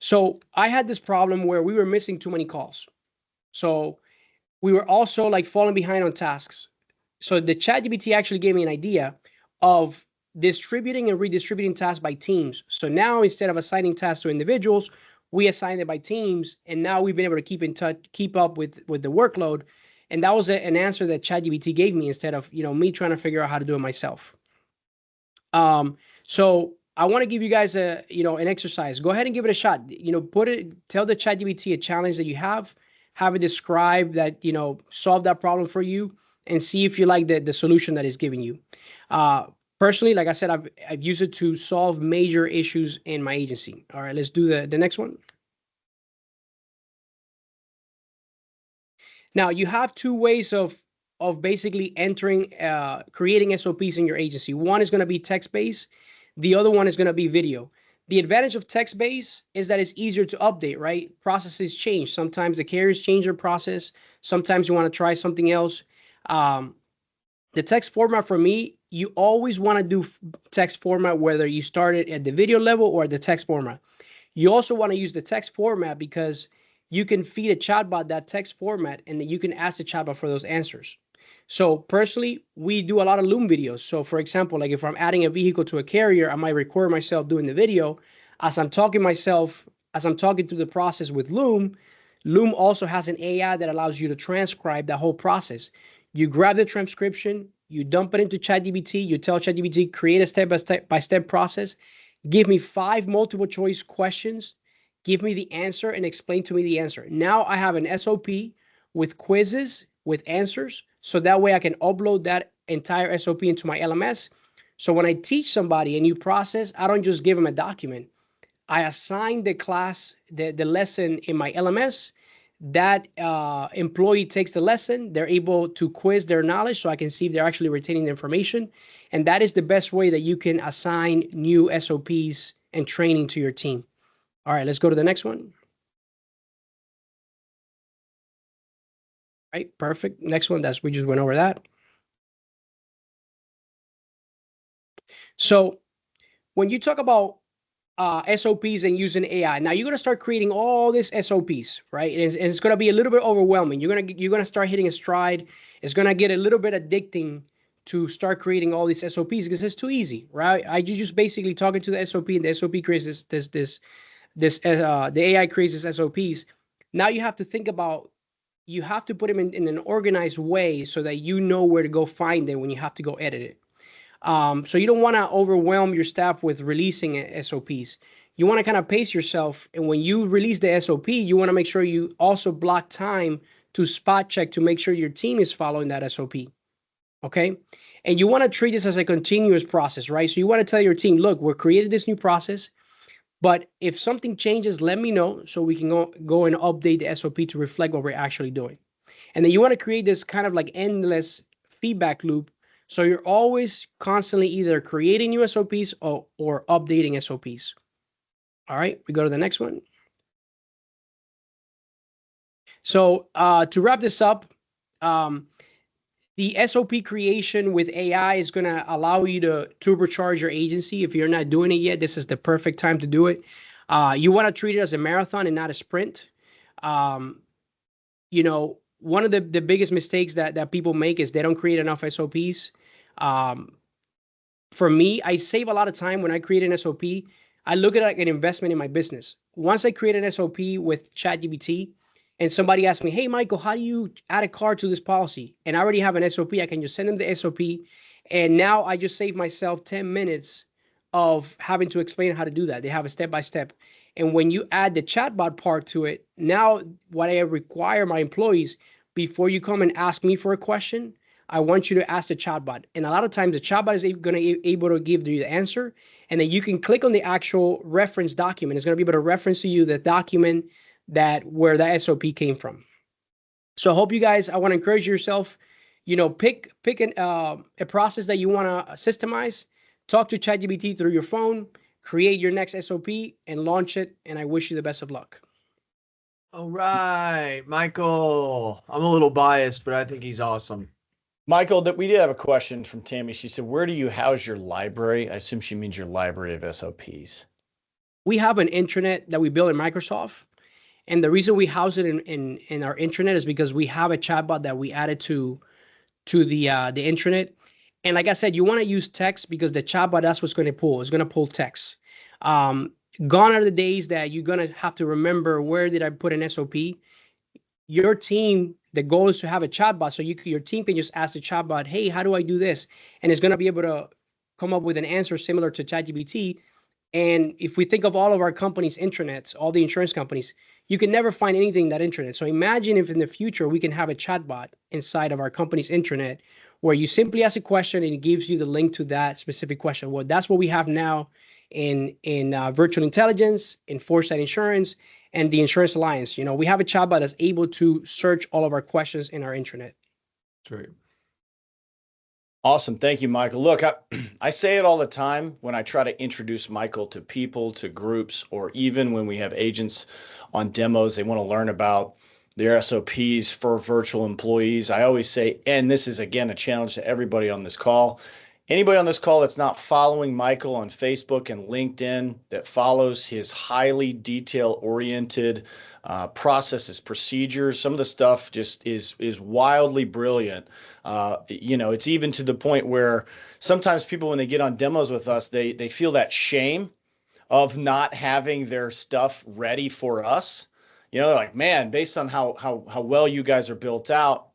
So I had this problem where we were missing too many calls. So we were also like falling behind on tasks. So the ChatGPT actually gave me an idea of distributing and redistributing tasks by teams. So now instead of assigning tasks to individuals, we assign it by teams. And now we've been able to keep up with the workload. And that was an answer that ChatGPT gave me instead of, me trying to figure out how to do it myself. So I want to give you guys an exercise. Go ahead and give it a shot. Tell the ChatGPT a challenge that you have it describe that, solve that problem for you and see if you like the solution that it's giving you. personally, like I said, I've used it to solve major issues in my agency. All right, let's do the next one. Now you have two ways of basically entering, creating SOPs in your agency. One is going to be text-based. The other one is going to be video. The advantage of text-based is that it's easier to update, right? Processes change. Sometimes the carriers change their process. Sometimes you want to try something else. The text format for me, you always want to do text format, whether you start it at the video level or the text format. You also want to use the text format because you can feed a chatbot that text format, and then you can ask the chatbot for those answers. So personally, we do a lot of Loom videos. So for example, like if I'm adding a vehicle to a carrier, I might record myself doing the video. As I'm talking through the process with Loom, Loom also has an AI that allows you to transcribe that whole process. You grab the transcription, you dump it into ChatGPT, you tell ChatGPT, create a step-by-step process, give me 5 multiple choice questions, give me the answer, and explain to me the answer. Now I have an SOP with quizzes, with answers, so that way I can upload that entire SOP into my LMS. So when I teach somebody a new process, I don't just give them a document. I assign the class, the lesson in my LMS. That employee takes the lesson. They're able to quiz their knowledge so I can see if they're actually retaining the information. And that is the best way that you can assign new SOPs and training to your team. All right, let's go to the next one. All right, perfect. Next one, we just went over that. So when you talk about SOPs and using AI, now you're going to start creating all these SOPs, right? And it's going to be a little bit overwhelming. You're going to start hitting a stride. It's going to get a little bit addicting to start creating all these SOPs because it's too easy, right? You just basically talking to the SOP, and the SOP creates the AI creates this SOPs. Now you have to think about, you have to put them in an organized way so that you know where to go find them when you have to go edit it. So you don't want to overwhelm your staff with releasing SOPs. You want to kind of pace yourself. And when you release the SOP, you want to make sure you also block time to spot check to make sure your team is following that SOP. Okay. And you want to treat this as a continuous process, right? So you want to tell your team, look, we're created this new process, but if something changes, let me know so we can go and update the SOP to reflect what we're actually doing. And then you want to create this kind of like endless feedback loop. So you're always constantly either creating new SOPs or updating SOPs. All right, we go to the next one. So to wrap this up, the SOP creation with AI is going to allow you to turbocharge your agency. If you're not doing it yet, this is the perfect time to do it. You want to treat it as a marathon and not a sprint. You know, one of the biggest mistakes that people make is they don't create enough SOPs. For me, I save a lot of time when I create an SOP. I look at it like an investment in my business. Once I create an SOP with ChatGPT and somebody asks me, hey, Michael, how do you add a car to this policy? And I already have an SOP. I can just send them the SOP. And now I just save myself 10 minutes of having to explain how to do that. They have a step-by-step. And when you add the chatbot part to it, now what I require my employees, before you come and ask me for a question, I want you to ask the chatbot. And a lot of times the chatbot is going to be able to give you the answer. And then you can click on the actual reference document. It's going to be able to reference to you the document where that SOP came from. So I hope you guys, I want to encourage yourself, you know, pick a process that you want to systemize, talk to ChatGPT through your phone, create your next SOP and launch it. And I wish you the best of luck. All right, Michael. I'm a little biased, but I think he's awesome. Michael, we did have a question from Tammy. She said, where do you house your library? I assume she means your library of SOPs. We have an intranet that we built in Microsoft. And the reason we house it in our intranet is because we have a chatbot that we added to the intranet. And like I said, you want to use text because the chatbot, that's what's going to pull. It's going to pull text. Gone are the days that you're going to have to remember, where did I put an SOP? Your team, the goal is to have a chatbot. So your team can just ask the chatbot, hey, how do I do this? And it's going to be able to come up with an answer similar to ChatGPT. And if we think of all of our companies' intranets, all the insurance companies, you can never find anything in that intranet. So imagine if in the future we can have a chatbot inside of our company's intranet where you simply ask a question and it gives you the link to that specific question. Well, that's what we have now in virtual intelligence, in Foresight Insurance, and the Insurance Alliance. You know, we have a chatbot that's able to search all of our questions in our intranet. That's right. Awesome. Thank you, Michael. Look, I say it all the time when I try to introduce Michael to people, to groups, or even when we have agents on demos, they want to learn about their SOPs for virtual employees. I always say, and this is, again, a challenge to everybody on this call. Anybody on this call that's not following Michael on Facebook and LinkedIn, that follows his highly detail-oriented processes, procedures, some of the stuff just is wildly brilliant. You know, it's even to the point where sometimes people, when they get on demos with us, they feel that shame of not having their stuff ready for us. You know, they're like, man, based on how well you guys are built out,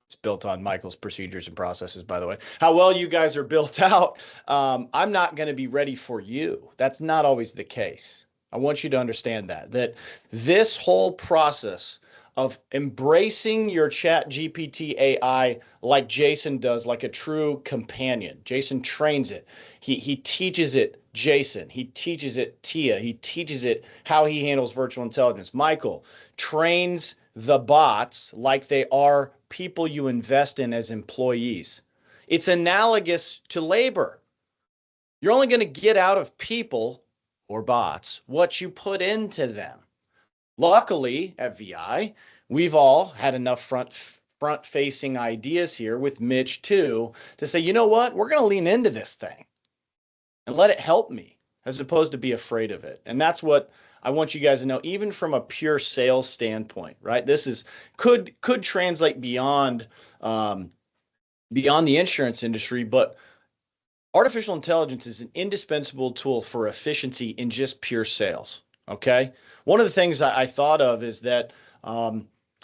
it's built on Michael's procedures and processes, by the way, how well you guys are built out, I'm not going to be ready for you. That's not always the case. I want you to understand that this whole process of embracing your ChatGPT AI like Jason does, like a true companion. Jason trains it. He teaches it Jason. He teaches it Tia. He teaches it how he handles virtual intelligence. Michael trains the bots like they are people you invest in as employees. It's analogous to labor. You're only going to get out of people or bots what you put into them. Luckily, at VI, we've all had enough front-facing ideas here with Mitch too to say, you know what, we're going to lean into this thing and let it help me as opposed to be afraid of it. And that's what I want you guys to know, even from a pure sales standpoint, right? This is could translate beyond the insurance industry, but artificial intelligence is an indispensable tool for efficiency in just pure sales. Okay. One of the things I thought of is that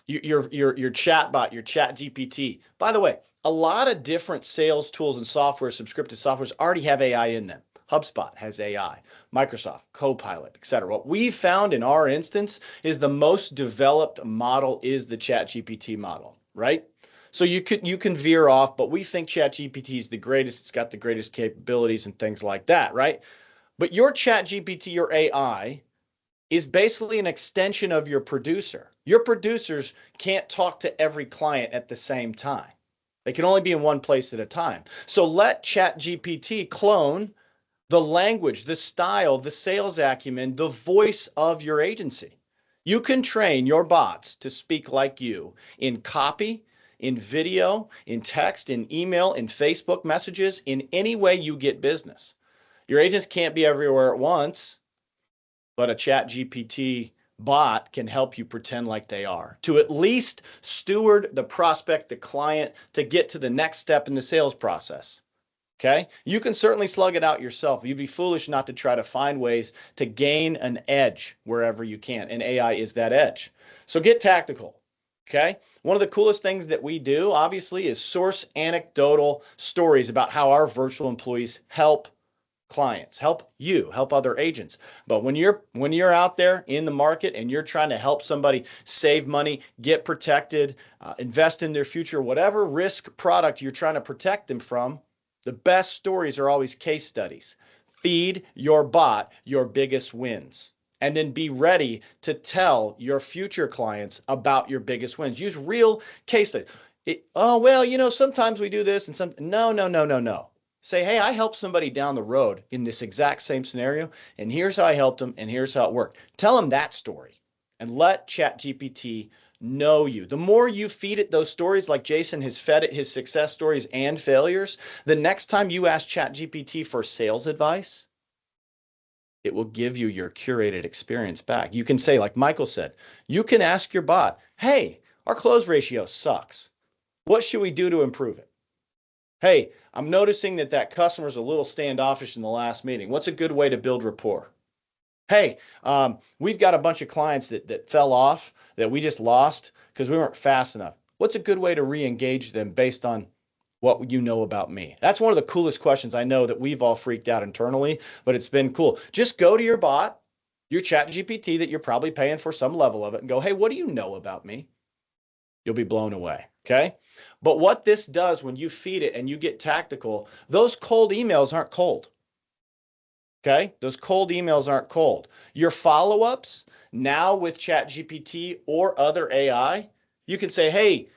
your chatbot, your ChatGPT. By the way, a lot of different sales tools and software, subscriptive softwares, already have AI in them. HubSpot has AI, Microsoft, Copilot, et cetera. What we found in our instance is the most developed model is the ChatGPT model, right? So you can veer off, but we think ChatGPT is the greatest. It's got the greatest capabilities and things like that, right? But your ChatGPT, your AI, is basically an extension of your producer. Your producers can't talk to every client at the same time. They can only be in one place at a time. So let ChatGPT clone the language, the style, the sales acumen, the voice of your agency. You can train your bots to speak like you in copy, in video, in text, in email, in Facebook messages, in any way you get business. Your agents can't be everywhere at once, but a ChatGPT bot can help you pretend like they are, to at least steward the prospect, the client, to get to the next step in the sales process. Okay? You can certainly slug it out yourself. You'd be foolish not to try to find ways to gain an edge wherever you can, and AI is that edge. So get tactical. Okay. One of the coolest things that we do, obviously, is source anecdotal stories about how our virtual employees help clients, help you, help other agents. But when you're out there in the market and you're trying to help somebody save money, get protected, invest in their future, whatever risk product you're trying to protect them from, the best stories are always case studies. Feed your bot your biggest wins. And then be ready to tell your future clients about your biggest wins. Use real case studies. Oh, well, you know, sometimes we do this and some. No. Say, hey, I helped somebody down the road in this exact same scenario, and here's how I helped them, and here's how it worked. Tell them that story and let ChatGPT know you. The more you feed it those stories, like Jason has fed it his success stories and failures, the next time you ask ChatGPT for sales advice, it will give you your curated experience back. You can say, like Michael said, you can ask your bot, hey, our close ratio sucks. What should we do to improve it? Hey, I'm noticing that customer's a little standoffish in the last meeting. What's a good way to build rapport? Hey, we've got a bunch of clients that fell off that we just lost because we weren't fast enough. What's a good way to re-engage them based on what you know about me? That's one of the coolest questions. I know that we've all freaked out internally, but it's been cool. Just go to your bot, your ChatGPT that you're probably paying for some level of it, and go, hey, what do you know about me? You'll be blown away. Okay. But what this does when you feed it and you get tactical, those cold emails aren't cold. Okay? Those cold emails aren't cold. Your follow-ups now with ChatGPT or other AI, you can say, hey,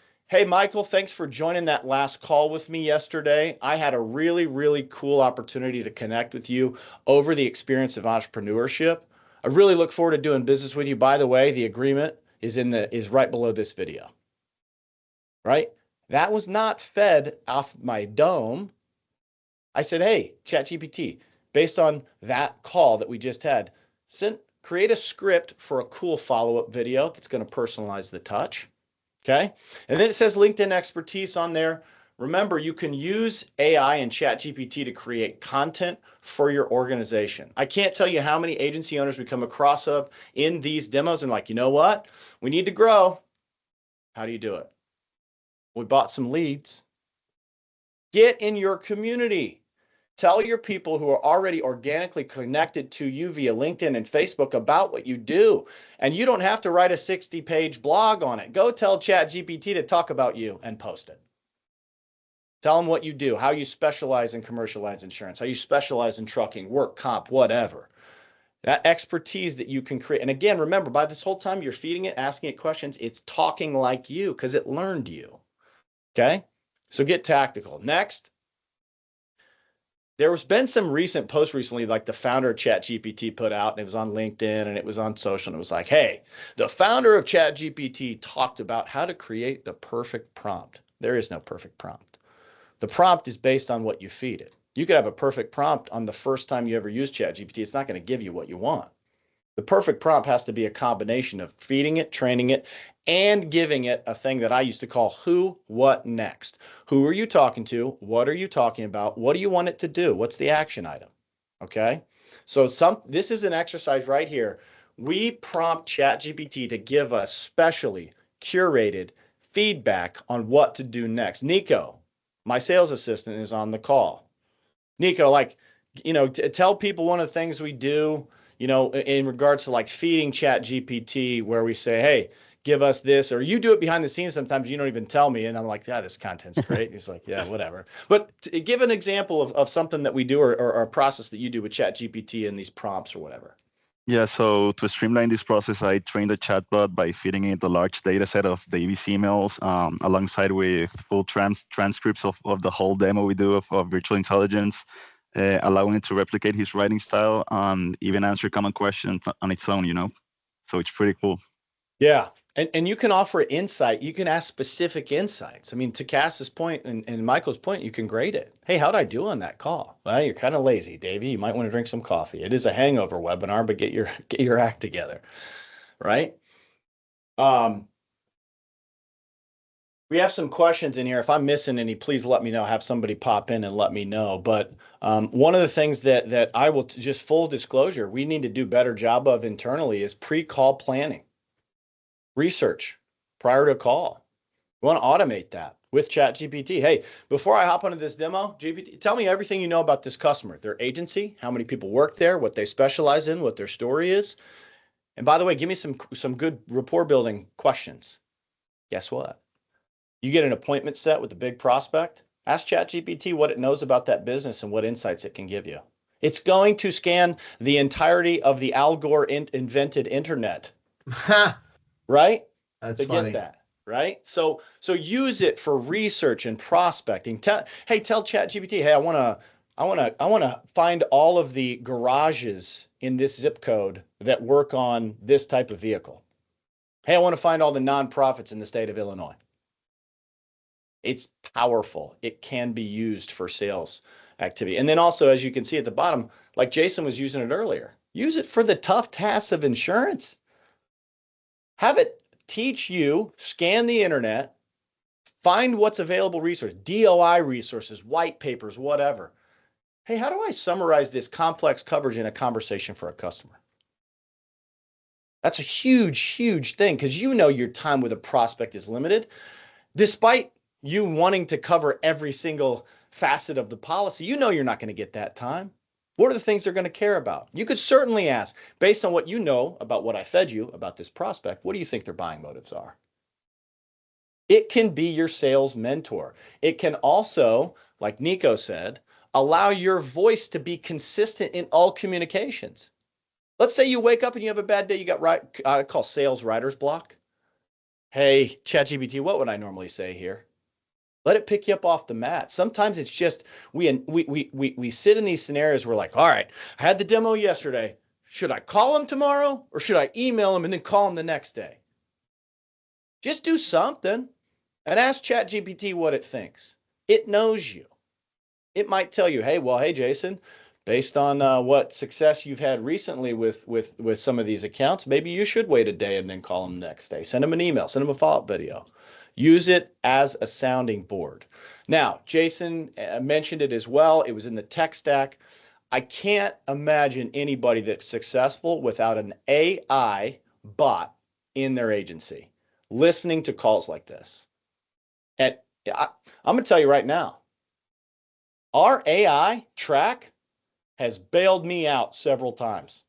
Michael, thanks for joining that last call with me yesterday. I had a really, really cool opportunity to connect with you over the experience of entrepreneurship. I really look forward to doing business with you. By the way, the agreement is right below this video. Right? That was not fed off my dome. I said, hey, ChatGPT, based on that call that we just had, create a script for a cool follow-up video that's going to personalize the touch. Okay. And then it says LinkedIn expertise on there. Remember, you can use AI and ChatGPT to create content for your organization. I can't tell you how many agency owners we come across in these demos and like, you know what? We need to grow. How do you do it? We bought some leads. Get in your community. Tell your people who are already organically connected to you via LinkedIn and Facebook about what you do. And you don't have to write a 60-page blog on it. Go tell ChatGPT to talk about you and post it. Tell them what you do, how you specialize in commercial lines insurance, how you specialize in trucking, work comp, whatever. That expertise that you can create. And again, remember, by this whole time you're feeding it, asking it questions, it's talking like you because it learned you. Okay? So get tactical. Next. There has been some recent posts recently, like the founder of ChatGPT put out, and it was on LinkedIn and it was on social, and it was like, hey, the founder of ChatGPT talked about how to create the perfect prompt. There is no perfect prompt. The prompt is based on what you feed it. You could have a perfect prompt on the first time you ever use ChatGPT. It's not going to give you what you want. The perfect prompt has to be a combination of feeding it, training it, and giving it a thing that I used to call who, what, next. Who are you talking to? What are you talking about? What do you want it to do? What's the action item? Okay. So this is an exercise right here. We prompt ChatGPT to give us specially curated feedback on what to do next. Nico, my sales assistant, is on the call. Nico, tell people one of the things we do, in regards to like feeding ChatGPT, where we say, hey, give us this, or you do it behind the scenes. Sometimes you don't even tell me. And I'm like, yeah, this content's great. He's like, yeah, whatever. But give an example of something that we do or a process that you do with ChatGPT and these prompts or whatever. Yeah, so to streamline this process, I trained the chatbot by feeding it a large data set of Davie's emails, alongside with full transcripts of the whole demo we do of virtual intelligence, allowing it to replicate his writing style and even answer common questions on its own, So it's pretty cool. Yeah. And you can offer insight. You can ask specific insights. I mean, to Cass's point and Michael's point, you can grade it. Hey, how'd I do on that call? Well, you're kind of lazy, Davie. You might want to drink some coffee. It is a hangover webinar, but get your act together, right? We have some questions in here. If I'm missing any, please let me know. Have somebody pop in and let me know. But one of the things that I will, just full disclosure, we need to do a better job of internally is pre-call planning. Research prior to a call. We want to automate that with ChatGPT. Hey, before I hop onto this demo, GPT, tell me everything you know about this customer, their agency, how many people work there, what they specialize in, what their story is. And by the way, give me some good rapport building questions. Guess what? You get an appointment set with a big prospect. Ask ChatGPT what it knows about that business and what insights it can give you. It's going to scan the entirety of the Al Gore invented internet. Right? That's funny. Get that, right? So use it for research and prospecting. Tell ChatGPT, hey, I want to find all of the garages in this zip code that work on this type of vehicle. Hey, I want to find all the nonprofits in the state of Illinois. It's powerful. It can be used for sales activity. And then also, as you can see at the bottom, like Jason was using it earlier, use it for the tough tasks of insurance. Have it teach you, scan the internet, find what's available resources, DOI resources, white papers, whatever. Hey, how do I summarize this complex coverage in a conversation for a customer? That's a huge, huge thing because your time with a prospect is limited. Despite you wanting to cover every single facet of the policy, you're not going to get that time. What are the things they're going to care about? You could certainly ask, based on what you know about what I fed you about this prospect, what do you think their buying motives are? It can be your sales mentor. It can also, like Nico said, allow your voice to be consistent in all communications. Let's say you wake up and you have a bad day. You got I call sales writer's block. Hey, ChatGPT, what would I normally say here? Let it pick you up off the mat. Sometimes it's just we sit in these scenarios where like, all right, I had the demo yesterday. Should I call him tomorrow or should I email him and then call him the next day? Just do something and ask ChatGPT what it thinks. It knows you. It might tell you, hey, Jason, based on what success you've had recently with some of these accounts, maybe you should wait a day and then call them the next day. Send them an email, send them a follow-up video. Use it as a sounding board. Now, Jason mentioned it as well. It was in the tech stack. I can't imagine anybody that's successful without an AI bot in their agency listening to calls like this. And I'm going to tell you right now, our AI track has bailed me out several times.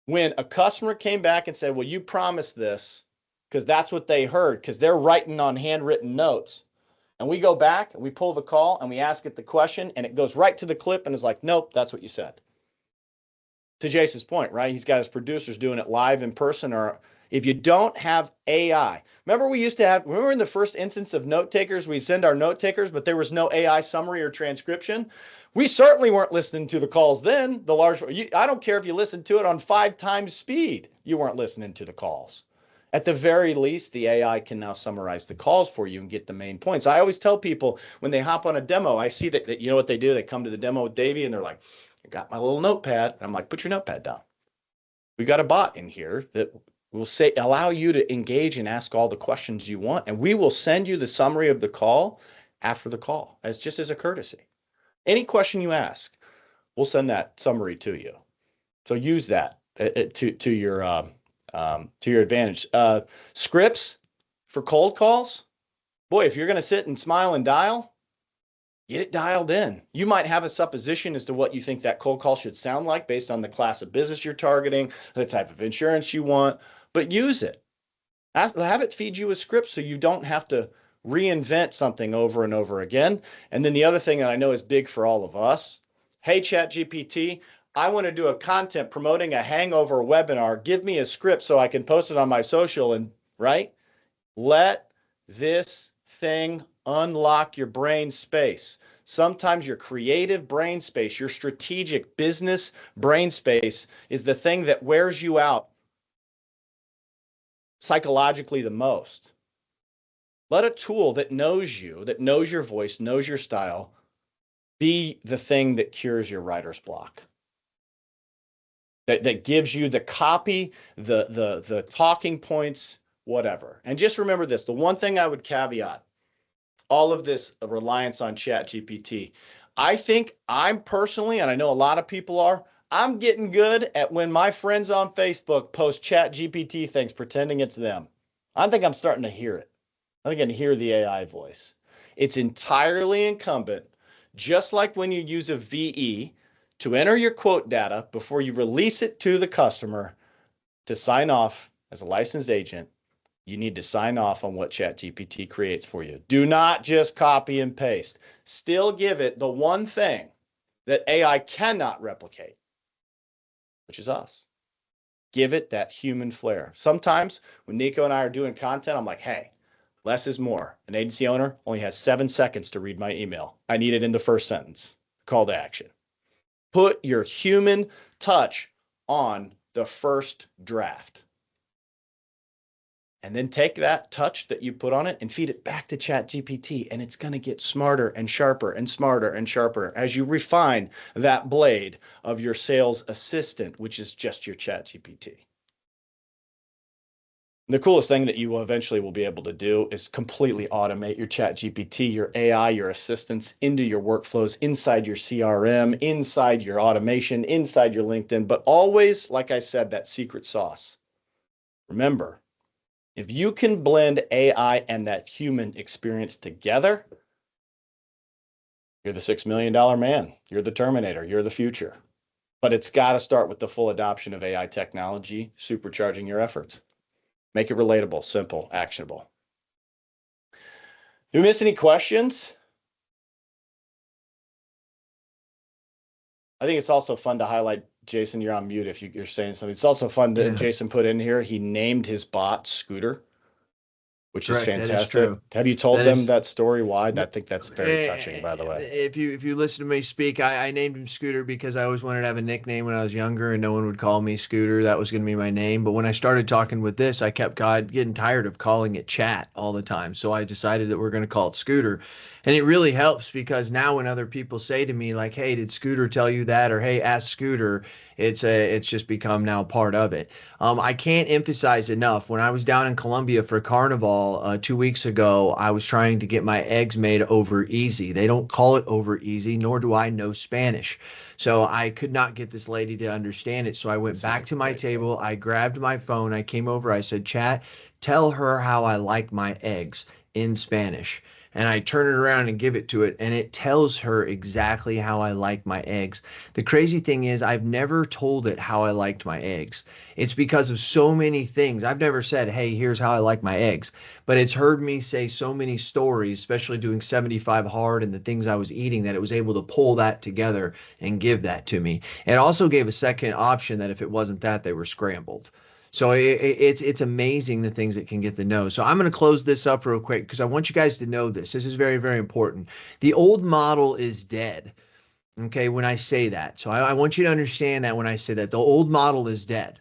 When a customer came back and said, well, you promised this, because that's what they heard, because they're writing on handwritten notes. And we go back and we pull the call and we ask it the question and it goes right to the clip and is like, nope, that's what you said. To Jason's point, right? He's got his producers doing it live in person. Or if you don't have AI, remember in the first instance of note takers, we send our note takers, but there was no AI summary or transcription. We certainly weren't listening to the calls then. I don't care if you listened to it on 5 times speed, you weren't listening to the calls. At the very least, the AI can now summarize the calls for you and get the main points. I always tell people when they hop on a demo, I see that you know what they do? They come to the demo with Davie and they're like, I got my little notepad. And I'm like, put your notepad down. We got a bot in here that will allow you to engage and ask all the questions you want. And we will send you the summary of the call after the call, just as a courtesy. Any question you ask, we'll send that summary to you. So use that to your advantage. Scripts for cold calls. Boy, if you're going to sit and smile and dial, get it dialed in. You might have a supposition as to what you think that cold call should sound like based on the class of business you're targeting, the type of insurance you want, but use it. Have it feed you a script so you don't have to reinvent something over and over again. And then the other thing that I know is big for all of us, hey, ChatGPT, I want to do a content promoting a Hangover webinar. Give me a script so I can post it on my social and, right? Let this thing unlock your brain space. Sometimes your creative brain space, your strategic business brain space is the thing that wears you out psychologically the most. Let a tool that knows you, that knows your voice, knows your style, be the thing that cures your writer's block. That gives you the copy, the talking points, whatever. And just remember this, the one thing I would caveat, all of this reliance on ChatGPT. I think I'm personally, and I know a lot of people are, I'm getting good at when my friends on Facebook post ChatGPT things pretending it's them. I think I'm starting to hear it. I think I can hear the AI voice. It's entirely incumbent, just like when you use a VE to enter your quote data before you release it to the customer to sign off as a licensed agent. You need to sign off on what ChatGPT creates for you. Do not just copy and paste. Still give it the one thing that AI cannot replicate, which is us. Give it that human flair. Sometimes when Nico and I are doing content, I'm like, hey, less is more. An agency owner only has 7 seconds to read my email. I need it in the first sentence. Call to action. Put your human touch on the first draft. And then take that touch that you put on it and feed it back to ChatGPT, and it's going to get smarter and sharper and smarter and sharper as you refine that blade of your sales assistant, which is just your ChatGPT. The coolest thing that you will eventually be able to do is completely automate your ChatGPT, your AI, your assistants into your workflows, inside your CRM, inside your automation, inside your LinkedIn, but always, like I said, that secret sauce. Remember, if you can blend AI and that human experience together, you're the $6 million man. You're the Terminator. You're the future. But it's got to start with the full adoption of AI technology, supercharging your efforts. Make it relatable, simple, actionable. Do we miss any questions? I think it's also fun to highlight, Jason, you're on mute if you're saying something. It's also fun that Jason put in here. He named his bot Scooter, which is Correct, that is fantastic. true. Have you told That them is- that story? Why? I think that's very touching, by the way. If you listen to me speak, I named him Scooter because I always wanted to have a nickname when I was younger, and no one would call me Scooter. That was going to be my name. But when I started talking with this, I kept getting tired of calling it Chat all the time. So I decided that we're going to call it Scooter. And it really helps because now when other people say to me like, "Hey, did Scooter tell you that?" or "Hey, ask Scooter," it's just become now part of it. I can't emphasize enough. When I was down in Colombia for Carnival 2 weeks ago, I was trying to get my eggs made over easy. They don't call it over easy, nor do I know Spanish. So I could not get this lady to understand it. So I went back to my table. I grabbed my phone. I came over. I said, "Chat, tell her how I like my eggs in Spanish." And I turn it around and give it to it, and it tells her exactly how I like my eggs. The crazy thing is, I've never told it how I liked my eggs. It's because of so many things. I've never said, "Hey, here's how I like my eggs," but it's heard me say so many stories, especially doing 75 hard and the things I was eating, that it was able to pull that together and give that to me. It also gave a second option that if it wasn't that, they were scrambled. So it's amazing the things it can get to know. So I'm going to close this up real quick because I want you guys to know this. This is very, very important. The old model is dead. Okay, when I say that. So I want you to understand that when I say that. The old model is dead.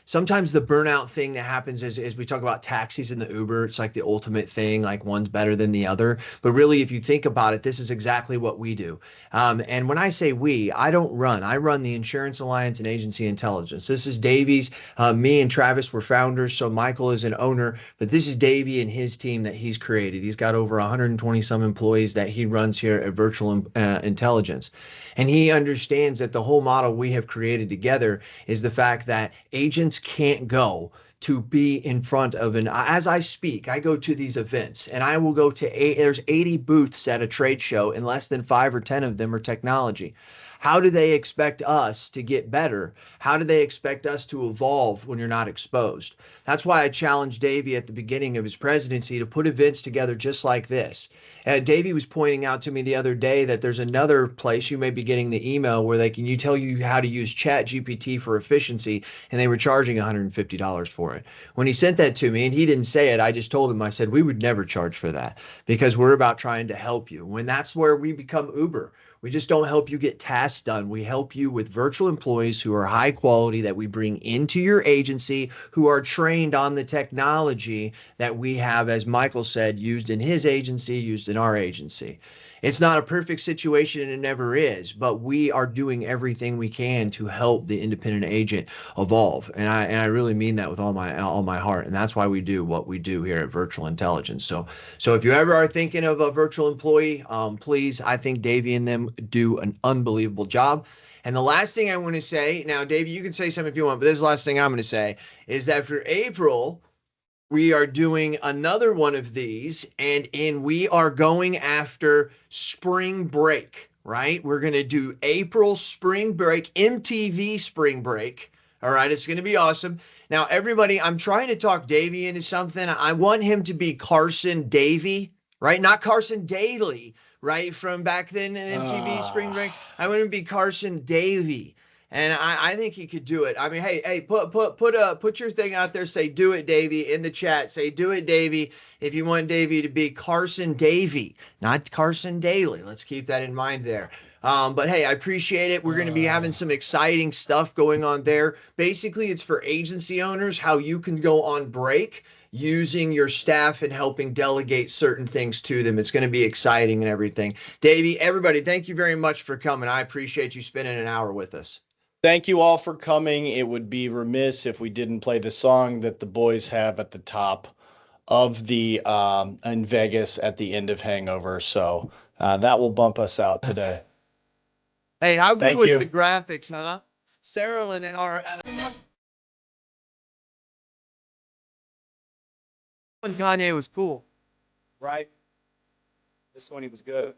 Sometimes the burnout thing that happens is we talk about taxis and the Uber. It's like the ultimate thing, like one's better than the other. But really, if you think about it, this is exactly what we do. And when I say we, I don't run. I run the Insurance Alliance and Agency Intelligence. This is Davie's. Me and Travis were founders, so Michael is an owner. But this is Davie and his team that he's created. He's got over 120 some employees that he runs here at Virtual Intelligence. And he understands that the whole model we have created together is the fact that agents can't go to be in front of as I speak, I go to these events and I will go to there's 80 booths at a trade show and less than 5 or 10 of them are technology. How do they expect us to get better? How do they expect us to evolve when you're not exposed? That's why I challenged Davie at the beginning of his presidency to put events together just like this. Davie was pointing out to me the other day that there's another place you may be getting the email where you tell you how to use Chat GPT for efficiency, and they were charging $150 for it. When he sent that to me, and he didn't say it, I just told him, I said, we would never charge for that because we're about trying to help you. When that's where we become Uber. We just don't help you get tasks done. We help you with virtual employees who are high quality that we bring into your agency, who are trained on the technology that we have, as Michael said, used in his agency, used in our agency. It's not a perfect situation and it never is, but we are doing everything we can to help the independent agent evolve. And I really mean that with all my heart. And that's why we do what we do here at Virtual Intelligence. So if you ever are thinking of a virtual employee, please, I think Davie and them do an unbelievable job. And the last thing I want to say, now, Davie, you can say something if you want, but this is the last thing I'm going to say, is that for April, we are doing another one of these, and we are going after spring break, right? We're going to do April spring break, MTV spring break. All right, it's going to be awesome. Now, everybody, I'm trying to talk Davie into something. I want him to be Carson Davie, right? Not Carson Daly, right? From back then in MTV spring break. I want him to be Carson Davie. And I think he could do it. I mean, hey, put your thing out there. Say, "Do it, Davie," in the chat. Say, "Do it, Davie." If you want Davie to be Carson Davie, not Carson Daly. Let's keep that in mind there. But hey, I appreciate it. We're going to be having some exciting stuff going on there. Basically, it's for agency owners, how you can go on break using your staff and helping delegate certain things to them. It's going to be exciting and everything. Davie, everybody, thank you very much for coming. I appreciate you spending an hour with us. Thank you all for coming. It would be remiss if we didn't play the song that the boys have at the top of the in Vegas at the end of Hangover. So that will bump us out today. Hey, how good Thank was you. the graphics, huh? Sarah and our Kanye was cool. Right? This one he was good.